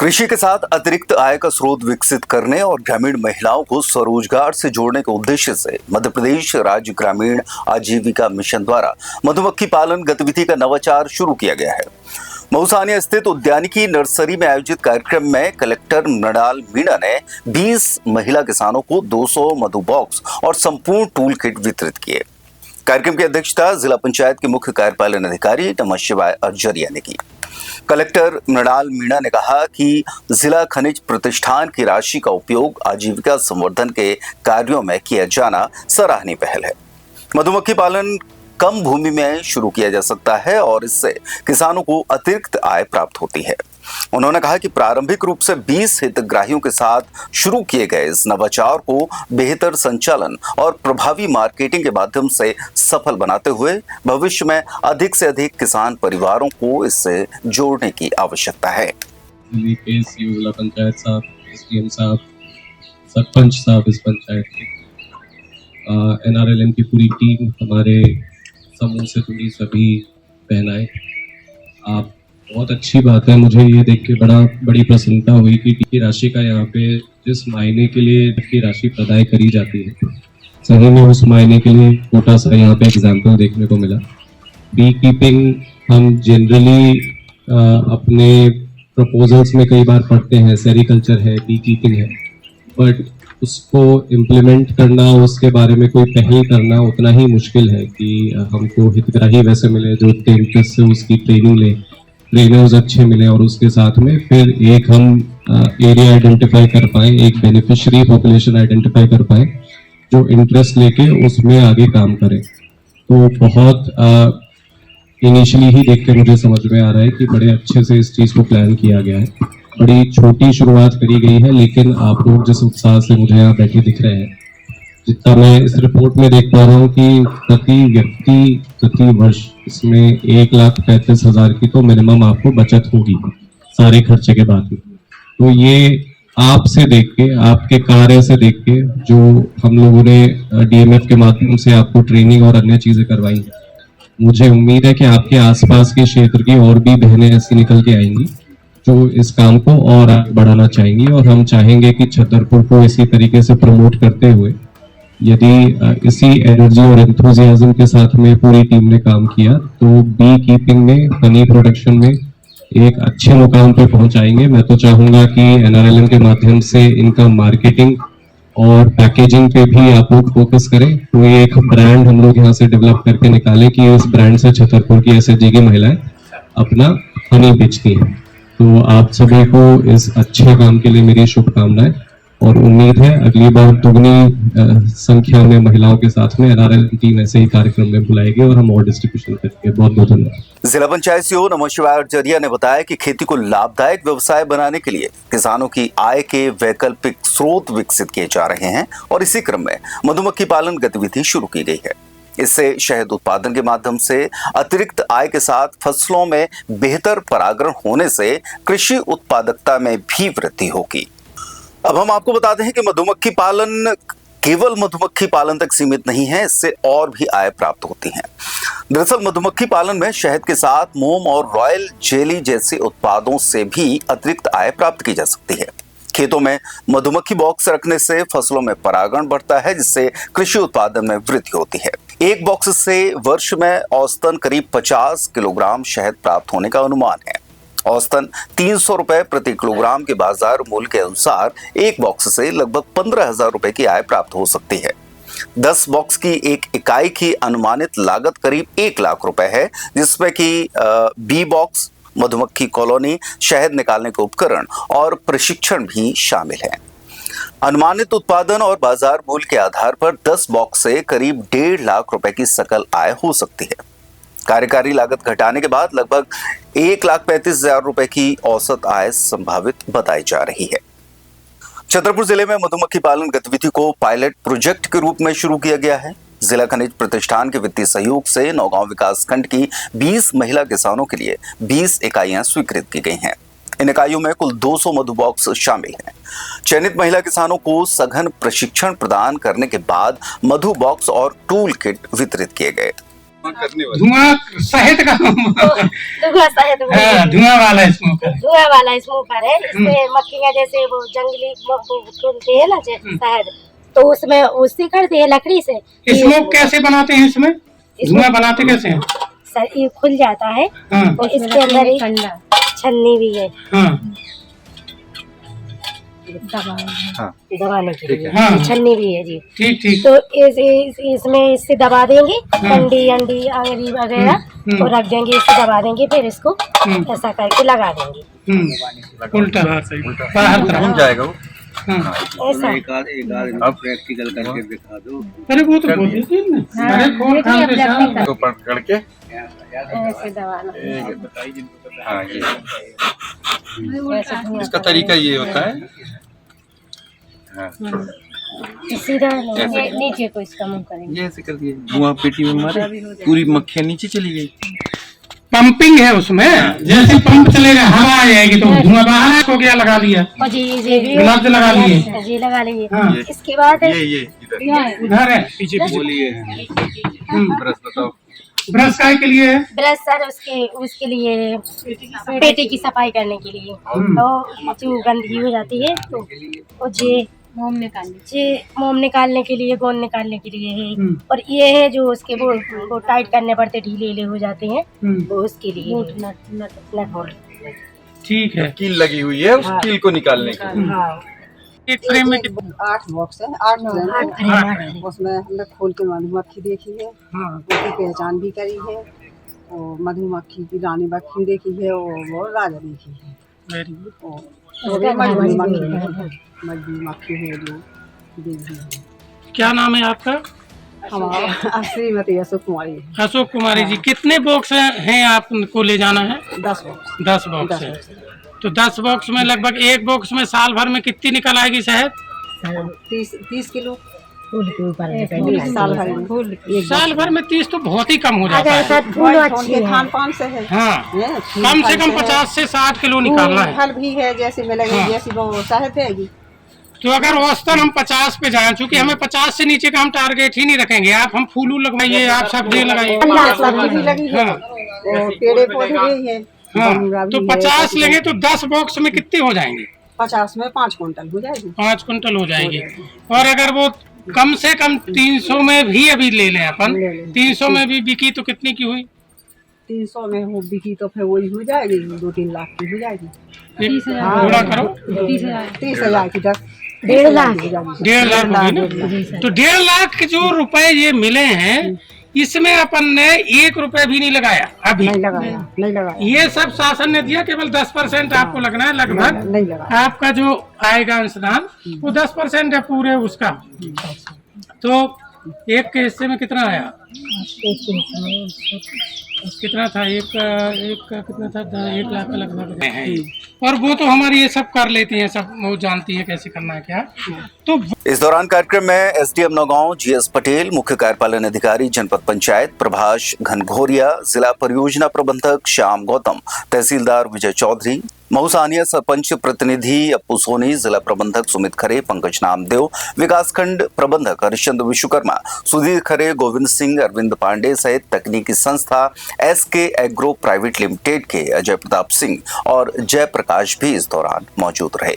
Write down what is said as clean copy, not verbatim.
कृषि के साथ अतिरिक्त आय का स्रोत विकसित करने और ग्रामीण महिलाओं को स्वरोजगार से जोड़ने के उद्देश्य से मध्य प्रदेश राज्य ग्रामीण आजीविका मिशन द्वारा मधुमक्खी पालन गतिविधि का नवाचार शुरू किया गया है। मऊसानिया स्थित उद्यानिकी नर्सरी में आयोजित कार्यक्रम में कलेक्टर मृणाल मीणा ने 20 महिला किसानों को 200 मधु बॉक्स और संपूर्ण टूल किट वितरित किए। कार्यक्रम की अध्यक्षता जिला पंचायत के मुख्य कार्यपालन अधिकारी नमशिवाय अर्जरिया ने की। कलेक्टर मृणाल मीणा ने कहा कि जिला खनिज प्रतिष्ठान की राशि का उपयोग आजीविका संवर्धन के कार्यों में किया जाना सराहनीय पहल है। मधुमक्खी पालन कम भूमि में शुरू किया जा सकता है और इससे किसानों को अतिरिक्त आय प्राप्त होती है। उन्होंने कहा कि प्रारंभिक रूप से 20 हितग्राहियों के साथ शुरू किए गए इस नवाचार को बेहतर संचालन और प्रभावी मार्केटिंग के माध्यम से सफल बनाते हुए भविष्य में अधिक से अधिक किसान परिवारों को इससे जोड़ने की आवश्यकता है। जिला पंचायत साहब, एसडीएम साहब, सरपंच साहब इस पंचायत के, एनआरएलएम की पूरी टीम, हमारे समूह से जुड़ी सभी बहनाएं, आप बहुत अच्छी बात है। मुझे ये देख के बड़ी प्रसन्नता हुई कि राशि का यहाँ पे जिस मायने के लिए की राशि प्रदाय करी जाती है, सही में उस मायने के लिए छोटा सा यहाँ पे एग्जाम्पल देखने को मिला। बी कीपिंग हम जनरली अपने प्रपोजल्स में कई बार पढ़ते हैं, सेरिकल्चर है, बी कीपिंग है, बट उसको इम्प्लीमेंट करना, उसके बारे में कोई पहल करना उतना ही मुश्किल है कि हमको हितग्राही वैसे मिले जो इंटरेस्ट से उसकी ट्रेनिंग ले, ट्रेनर्स अच्छे मिले और उसके साथ में फिर एक हम एरिया आइडेंटिफाई कर पाए, एक बेनिफिशियरी पॉपुलेशन आइडेंटिफाई कर पाए जो इंटरेस्ट लेके उसमें आगे काम करे। तो बहुत इनिशियली ही देख के मुझे समझ में आ रहा है कि बड़े अच्छे से इस चीज को प्लान किया गया है। बड़ी छोटी शुरुआत करी गई है, लेकिन आप लोग जिस उत्साह से मुझे यहाँ बैठे दिख रहे हैं, जितना मैं इस रिपोर्ट में देख पा रहा हूँ कि प्रति व्यक्ति प्रति वर्ष इसमें 1,35,000 की तो मिनिमम आपको बचत होगी सारे खर्चे के बाद में। तो ये आपसे देख के, आपके कार्य से देख के, जो हम लोगों ने डीएमएफ के माध्यम से आपको ट्रेनिंग और अन्य चीजें करवाई, मुझे उम्मीद है कि आपके आसपास के क्षेत्र की और भी बहनें ऐसी निकल के आएंगी जो इस काम को और आगे बढ़ाना चाहेंगी। और हम चाहेंगे कि छतरपुर को इसी तरीके से प्रमोट करते हुए, यदि इसी एनर्जी और एंथुजियाज्म के साथ में पूरी टीम ने काम किया, तो बी कीपिंग में, हनी प्रोडक्शन में एक अच्छे मुकाम पे पहुंचाएंगे। मैं तो चाहूंगा कि एनआरएलएम के माध्यम से इनका मार्केटिंग और पैकेजिंग पे भी आप लोग फोकस करें। तो ये एक ब्रांड हम लोग यहाँ से डेवलप करके निकालें कि इस ब्रांड से छतरपुर की एसएचजी की महिलाएं अपना हनी बेचती हैं। तो आप सभी को इस अच्छे काम के लिए मेरी शुभकामनाएं और उम्मीद है अगली बार दुगनी संख्या में महिलाओं के साथ में एनआरएलएम टीम ऐसे ही कार्यक्रम में बुलाएगी और हम और डिस्ट्रीब्यूशन करेंगे। बहुत बहुत धन्यवाद। जिला पंचायत सीईओ नमशिवाय अर्जरिया ने बताया कि खेती को लाभदायक व्यवसाय बनाने के लिए किसानों की आय के वैकल्पिक स्रोत विकसित किए जा रहे हैं और इसी क्रम में मधुमक्खी पालन गतिविधि शुरू की गई है। इससे शहद उत्पादन के माध्यम से अतिरिक्त आय के साथ फसलों में बेहतर परागण होने से कृषि उत्पादकता में भी वृद्धि होगी। अब हम आपको बताते हैं कि मधुमक्खी पालन केवल मधुमक्खी पालन तक सीमित नहीं है, इससे और भी आय प्राप्त होती है। दरअसल मधुमक्खी पालन में शहद के साथ मोम और रॉयल जेली जैसे उत्पादों से भी अतिरिक्त आय प्राप्त की जा सकती है। खेतों में मधुमक्खी बॉक्स रखने से फसलों में परागण बढ़ता है, जिससे कृषि उत्पादन में वृद्धि होती है। एक बॉक्स से वर्ष में औसतन करीब 50 किलोग्राम शहद प्राप्त होने का अनुमान है। औसतन 300 रुपए प्रति किलोग्राम के बाजार मूल्य के अनुसार एक बॉक्स से लगभग 15,000 रुपए की आय प्राप्त हो सकती है। 10 बॉक्स की एक इकाई की अनुमानित लागत करीब 1 लाख रुपए है, जिसमें कि बी बॉक्स, मधुमक्खी कॉलोनी, शहद निकालने के उपकरण और प्रशिक्षण भी शामिल है। अनुमानित उत्पादन और बाजार मूल्य के आधार पर 10 बॉक्स से करीब 1.5 लाख रुपए की सकल आय हो सकती है। कार्यकारी लागत घटाने के बाद लगभग 1,35,000 रुपए की औसत आय संभावित बताई जा रही है। छतरपुर जिले में मधुमक्खी पालन गतिविधि को पायलट प्रोजेक्ट के रूप में शुरू किया गया है। जिला खनिज प्रतिष्ठान के वित्तीय सहयोग से नौगांव विकास खंड की 20 महिला किसानों के लिए 20 इकाइयां स्वीकृत की गई हैं। इन इकाइयों में कुल 200 मधु बॉक्स शामिल हैं। चयनित महिला किसानों को सघन प्रशिक्षण प्रदान करने के बाद मधु बॉक्स और टूल किट वितरित किए गए। धुआं सहित का धुआं शहद हाँ, धुआं वाला स्मोकर है। धुआं वाला स्मोकर है। इसमें मक्खियाँ जैसे वो जंगली खोलते हैं ना शहद, तो उसमें उससे करते हैं लकड़ी से। स्मोक कैसे बनाते हैं इसमें? धुआं बनाते कैसे हैं? सर ये खुल जाता है हाँ और इसके अंदर एक छन्नी भी है हाँ दबाने के लिए। हाँ। छन्नी भी है जी। ठीक ठीक। तो इसमें इससे दबा देंगे अंडी अंगरी वगैरह और रख देंगे, इससे दबा देंगे, फिर इसको ऐसा करके लगा देंगे। उल्टा बाहर तरफ घूम जाएगा वो। हाँ। ऐसा अब प्रैक्टिकल करके दिखा दो। अरे वो तो बोल देती है ना। अरे खोल खाल के साथ तो पकड़ के ऐसे दबाना। हाँ ये ऐसे इसका तरीका ये होता है। हाँ सीधा नीचे को इसका मुंह करेंगे। ये ऐसे कर दिए, धुआं पेटी में मारे, पूरी मक्खियाँ नीचे चली गई। पंपिंग है उसमें, जैसे पंप चलेगा हवा आ जाएगी तो धुआं बाहर हो गया, लगा दिया और जी ग्लव्स लगा लिए। जी लगा लेंगे। हाँ। इसके बाद ये इधर उधर है पीछे पीछे। बोलिए ब्रश बताओ। ब्रश काय के लिए है? ब्रश सर उसके लिए पेटी की सफाई करने के लिए, तो जो गंदगी हो जाती है तो वो जे मोम निकालने के लिए, गोंद निकालने के लिए है। और ये है जो उसके वो टाइट करने पड़ते, ढीले हो जाते हैं, वो उसके लिए नट बोल्ट। ठीक है। कील लगी हुई है, उस कील को निकालने के लिए। हाँ। एक फ्रेम में 8 बॉक्स है, 8 फ्रेम। उसमें हमने खोल के मधुमक्खी देखी है, उसकी पहचान भी करी है, और मधुमक्खी की रानी मक्खी देखी है, और वो राजा देखी है। Very good. और मधुमक्खी है जो देखी है। क्या नाम है आपका? हमारा श्रीमती अशोक कुमारी। अशोक कुमारी जी, कितने बॉक्स हैं आपको ले जाना है? 10 बॉक्स। 10 बॉक्स है। तो 10 बॉक्स में लगभग एक बॉक्स में साल भर में कितनी निकल आएगी शहद? 30 किलो साल भर में 30 तो बहुत ही कम हो जाता है। फूल अच्छी है। खान पान से है। हाँ, कम से कम 50 से 60 किलो निकालना है। फल भी है, जैसे मिलेगी हाँ। जैसी वो शहद रहेगी। तो अगर औसतन हम 50 पे जाएं, चूंकि हमें 50 से नीचे का हम टारगेट ही नहीं रखेंगे। आप हम फूलू लगवाइए, आप सब्जी लगाइए। सब्जी भी लगी है, और पेड़े पौधे भी है। हाँ, तो 50 लेंगे तो 10 बॉक्स में कितने हो जाएंगे? 50 में 5 कुंटल हो जाएगी। 5 कुंटल हो जाएगी। और अगर वो कम से कम 300 में भी अभी ले लें अपन, 300 में भी बिकी तो कितनी की हुई? 300 में हो बिकी तो फिर वही हो जाएगी, 2-3 लाख की हो जाएगी। थोड़ा करो, 30,000 की 1.5 लाख। 1.5 लाख हो गई ना। तो 1.5 लाख जो रुपए ये मिले हैं, इसमें अपन ने 1 रुपए भी नहीं लगाया अभी। नहीं लगाया। ये सब शासन ने दिया, केवल 10% आपको लगना है। लगभग नहीं लगा। आपका जो आएगा अंशदान वो 10% है पूरे उसका। तो एक के हिस्से में कितना आया? कितना था? एक कितना था? 1 लाख का लगभग है। और वो तो हमारी ये सब कर लेती हैं, सब वो जानती है कैसे करना है क्या। तो इस दौरान कार्यक्रम में एसडीएम नौगांव जीएस पटेल, मुख्य कार्यपालन अधिकारी जनपद पंचायत प्रभाष घनघोरिया, जिला परियोजना प्रबंधक श्याम गौतम, तहसीलदार विजय चौधरी, मऊसानिया सरपंच प्रतिनिधि अपू सोनी, जिला प्रबंधक सुमित खरे, पंकज नामदेव, विकासखंड प्रबंधक हरिश्चंद्र विश्वकर्मा, सुधीर खरे, गोविंद सिंह, अरविंद पांडे सहित तकनीकी संस्था एसके एग्रो प्राइवेट लिमिटेड के अजय प्रताप सिंह और जय प्रकाश भी इस दौरान मौजूद रहे।